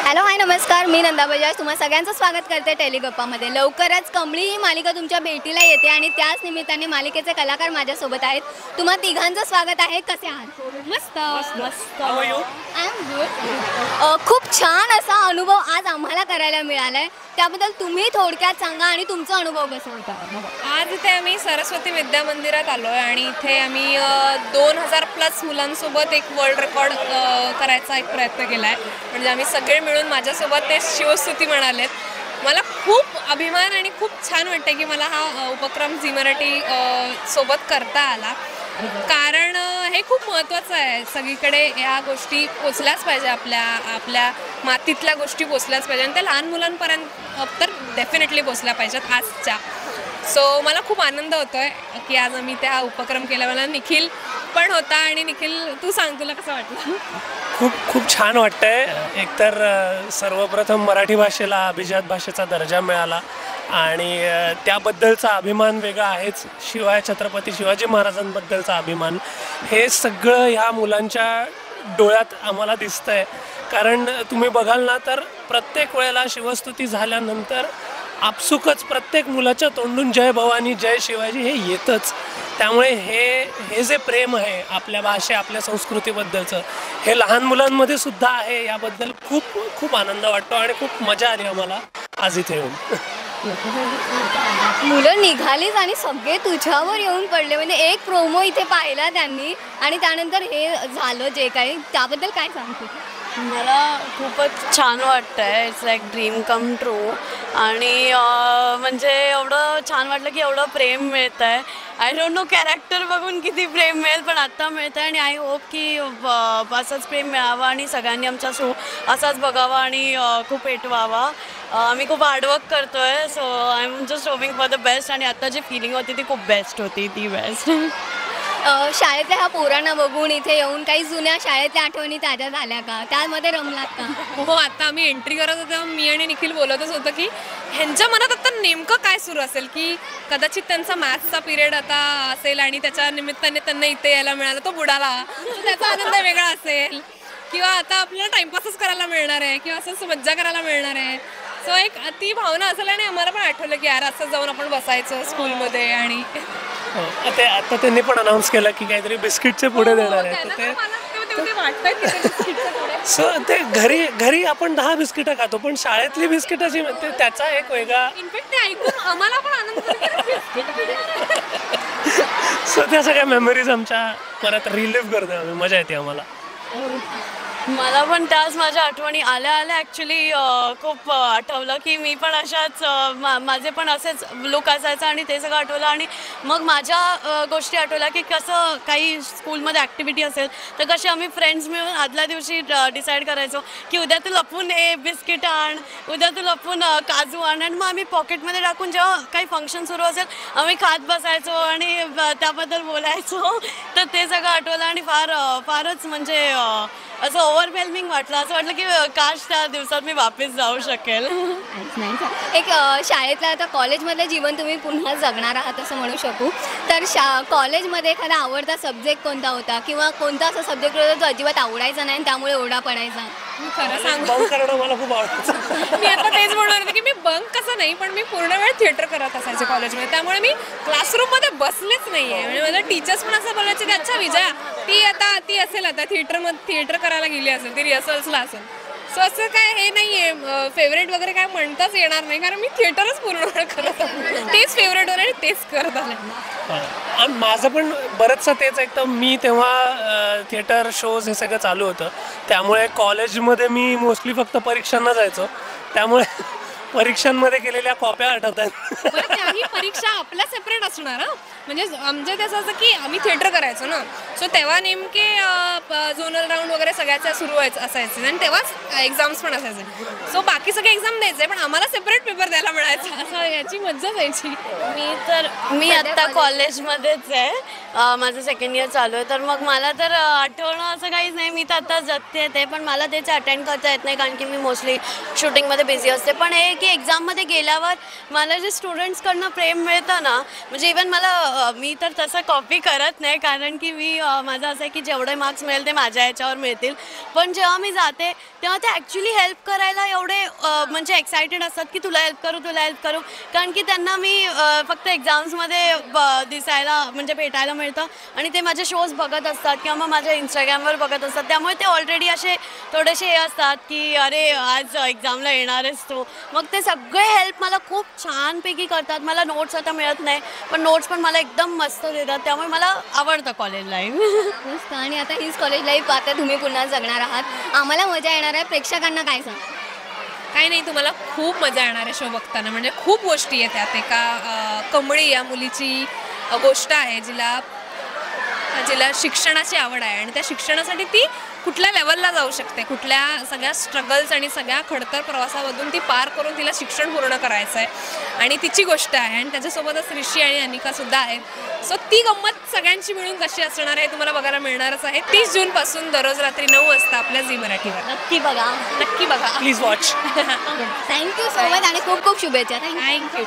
Hello hi नमस्कार, मी नंदा बजाज तुम्हा सगळ्यांचं स्वागत करते टेलिगप्पामध्ये। लवकरच कमळी ही मालिका तुमच्या भेटीला येते आणि त्याच निमित्ताने मालिकेचे कलाकार माझ्यासोबत आहेत। तुम्हा तिघांचं स्वागत आहे। कसे आहात? मस्त मस्त। I am good. खूप छान असा अनुभव आज आम्हाला करायला मिळालाय, त्याबद्दल तुम्ही थोडक्यात सांगा आणि तुमचा अनुभव कसा होता? आज इथे आम्ही सरस्वती विद्या मंदिरात आलोय आणि इथे आम्ही 2000+ मुलांसोबत एक वर्ल्ड रेकॉर्ड करायचा एक प्रयत्न केलाय। म्हणजे आम्ही सगळे मिळून माझ्यासोबत ते शिवस्तुती म्हणालेत। मला खूप अभिमान आणि खूप छान वाटतंय की मला हा उपक्रम झी मराठी सोबत करता आला, कारण हे खूप महत्त्वाचं आहे। सगळीकडे या गोष्टी पोचल्याच पाहिजे, आपल्या मातीतल्या गोष्टी पोचल्याच पाहिजे आणि त्या लहान मुलांपर्यंत तर डेफिनेटली पोचल्या पाहिजेत आजच्या। सो मला खूप आनंद होतोय की आज आम्ही त्या उपक्रम केला। मला निखिल पण होता आणि निखिल तू सांग, तुला कसं वाटलं? खूप छान वाटतंय। एकतर सर्वप्रथम मराठी भाषेला अभिजात भाषेचा दर्जा मिळाला आणि त्याबद्दलचा अभिमान वेगळा आहेच। शिवाय छत्रपती शिवाजी महाराजांबद्दलचा अभिमान हे सगळं ह्या मुलांच्या डोळ्यात आम्हाला दिसतंय। कारण तुम्ही बघाल ना तर प्रत्येक वेळेला शिवस्तुती झाल्यानंतर आपसुकच प्रत्येक मुलाच्या तोंडून जय भवानी जय शिवाजी हे येतच। त्यामुळे हे जे प्रेम आहे आपल्या भाषे आपल्या संस्कृतीबद्दलचं हे लहान मुलांमध्ये सुद्धा आहे। याबद्दल खूप आनंद वाटतो आणि खूप मजा आली आम्हाला आज इथे येऊन। मुलं निघालीच आणि सगळे तुझ्यावर येऊन पडले, म्हणजे एक प्रोमो इथे पाहिला त्यांनी आणि त्यानंतर हे झालं जे काही, त्याबद्दल काय सांगतो? मला खूपच छान वाटतं आहे। It's like dream come true आणि म्हणजे एवढं छान वाटलं की एवढं प्रेम मिळतं आहे। आय डोंट नो कॅरेक्टर बघून किती प्रेम मिळेल, पण आत्ता मिळतं आहे आणि आय होप की असंच प्रेम मिळावं आणि सगळ्यांनी आमचा शो असाच बघावा आणि खूप पेटवावा। आम्ही खूप हार्डवर्क करतो आहे, so I am just hoping for the best आणि आत्ता जी फिलिंग होती ती खूप बेस्ट होती, ती बेस्ट। शाळेतल्या ह्या पोरांना बघून इथे येऊन काही जुन्या शाळेतल्या आठवणी ताज्या झाल्या का? त्यामध्ये रमलात का? हो, आता आम्ही एंट्री करत होतो मी आणि निखिल बोलतच होतो की ह्यांच्या मनात आता नेमकं काय सुरू असेल, की कदाचित त्यांचा मॅथ्सचा पिरियड आता असेल आणि त्याच्या निमित्ताने त्यांना इथे यायला मिळालं, तो बुडाला त्याचा आनंद वेगळा असेल, किंवा आता आपल्याला टाइमपासच करायला मिळणार आहे किंवा असंच मज्जा करायला मिळणार आहे। सो एक ती भावना असेल आणि आम्हाला पण आठवलं की यार असं जाऊन आपण बसायचं स्कूलमध्ये। आणि आता त्यांनी पण अनाऊन्स केलं की काहीतरी बिस्किटचे पुढे देणार आहे, सो ते घरी आपण 10 बिस्किटं खातो, पण शाळेतली बिस्किटाची त्याचा एक वेगळा इनफॅक्ट ते ऐकून आम्हाला पण आनंद। सो त्या सगळ्या मेमरीज आमच्या परत रिलीव्ह करतो आम्ही, मजा येते आम्हाला। मला पण त्याच माझ्या आठवणी आल्या ॲक्च्युली खूप आठवलं की मी पण अशाच माझे पण असेच लुक असायचं आणि ते सगळं आठवलं आणि मग माझ्या गोष्टी आठवल्या की कसं काही स्कूलमध्ये ॲक्टिव्हिटी असेल तर कशी आम्ही फ्रेंड्स मिळून आदल्या दिवशी डिसाईड करायचो की उद्या तू लपून बिस्किट आण, उद्या तू लपून काजू आण, आणि मग आम्ही पॉकेटमध्ये टाकून जेव्हा काही फंक्शन सुरू असेल आम्ही खात बसायचो आणि त्याबद्दल बोलायचो। तर ते सगळं आठवलं आणि फारच म्हणजे असं ओव्हरवेल्मिंग वाटलं, असं वाटलं की काश त्या दिवसात मी वापस जाऊ शकेल। एक शाळेतलं आता कॉलेजमधलं जीवन तुम्ही पुन्हा जगणार आहात असं म्हणू शकू, तर कॉलेजमध्ये एखादा आवडता सब्जेक्ट कोणता होता किंवा कोणता असा सब्जेक्ट होता जो अजिबात आवडायचा नाही आणि त्यामुळे ओरडा पडायचा? खरं सांग, बंक करणं मला खूप आवडतं। मी आता तेच बोलणार होते की मी बंक कसं नाही, पण मी पूर्ण वेळ थिएटर करत असायचे कॉलेजमध्ये, त्यामुळे मी क्लासरूममध्ये बसलेच नाही आहे। म्हणजे माझ्या टीचर्स पण असं बोलायचे की अच्छा विजया ती असेल आता थिएटर करायला गेली असेल, ती रिहर्सल्सला असेल। सो असं काय हे नाही आहे फेवरेट वगैरे काय म्हणताच येणार नाही, कारण मी थिएटरच पूर्ण वेळ करत आहे, तेच फेवरेट होतं आणि तेच करत आले। माझं पण बरंचसं तेच आहे। तर मी तेव्हा थिएटर शोज हे सगळं चालू होतं, त्यामुळे कॉलेजमध्ये मी मोस्टली फक्त परीक्षांना जायचो, त्यामुळे परीक्षांमध्ये केलेल्या कॉप्या आठवतात। त्याही परीक्षा आपल्या सेपरेट असणार, म्हणजे आमच्या त्याचं असं की आम्ही थिएटर करायचो ना, सो तेव्हा नेमके झोनल राऊंड वगैरे सगळ्याच्या सुरू असायचे आणि तेव्हाच एक्झाम्स पण असायचे। सो बाकी सगळे एक्झाम द्यायचे पण आम्हाला सेपरेट पेपर द्यायला मिळायचा, असं याची मज्जा जायची। मी आत्ता कॉलेजमध्येच आहे, माझं सेकंड इयर चालू आहे, तर मग मला तर आठवणं असं काहीच नाही। मी तर आत्ता जगते ते, पण मला तेच अटेंड करता येत नाही कारण की मी मोस्टली शूटिंगमध्ये बिझी असते। पण हे की एक्झाममध्ये गेल्यावर मला जे स्टुडंट्सकडनं प्रेम मिळतं ना, म्हणजे इवन मला मी तर तसं कॉपी करत नाही, कारण की मी माझं असं आहे की जेवढे मार्क्स मिळेल ते माझ्या ह्याच्यावर मिळतील. पण जेव्हा मी जाते तेव्हा ते ॲक्च्युली हेल्प करायला एवढे म्हणजे एक्सायटेड असतात की तुला हेल्प करू, कारण की त्यांना मी फक्त एक्झाम्समध्ये दिसायला म्हणजे भेटायला मिळतं आणि ते माझे शोज बघत असतात किंवा मग माझ्या इंस्टाग्रामवर बघत असतात. त्यामुळे ते ऑलरेडी असे थोडेसे हे असतात की अरे आज एक्झामला येणारच तू. मग ते सगळे हेल्प मला खूप छानपैकी करतात. मला नोट्स आता मिळत नाही, पण नोट्स पण मला एकदम मस्त देतात. त्यामुळे मला आवडतं कॉलेज लाईफ. मस्त. आणि आता हीच कॉलेज लाईफ आता तुम्ही पुन्हा जगणार आहात, आम्हाला मजा येणार आहे. प्रेक्षकांना काय सांग? काही नाही, तुम्हाला खूप मजा येणार आहे शो बघताना. म्हणजे खूप गोष्टी आहेत त्यात. एका कमळी या मुलीची गोष्ट आहे जिला शिक्षणाची आवड आहे आणि त्या शिक्षणासाठी ती कुठल्या लेवलला जाऊ शकते, कुठल्या सगळ्या स्ट्रगल्स आणि सगळ्या खडतर प्रवासामधून ती पार करून तिला शिक्षण पूर्ण करायचं आहे आणि तिची गोष्ट आहे. आणि त्याच्यासोबतच ऋषी आणि अनिकासुद्धा आहेत. सो ती गंमत सगळ्यांची मिळून कशी असणार आहे तुम्हाला बघायला मिळणारच आहे. 30 जूनपासून दररोज रात्री 9 वाजता आपल्या झी मराठीवर. नक्की बघा. Please watch. Thank you so much आणि खूप खूप शुभेच्छा. थँक्यू.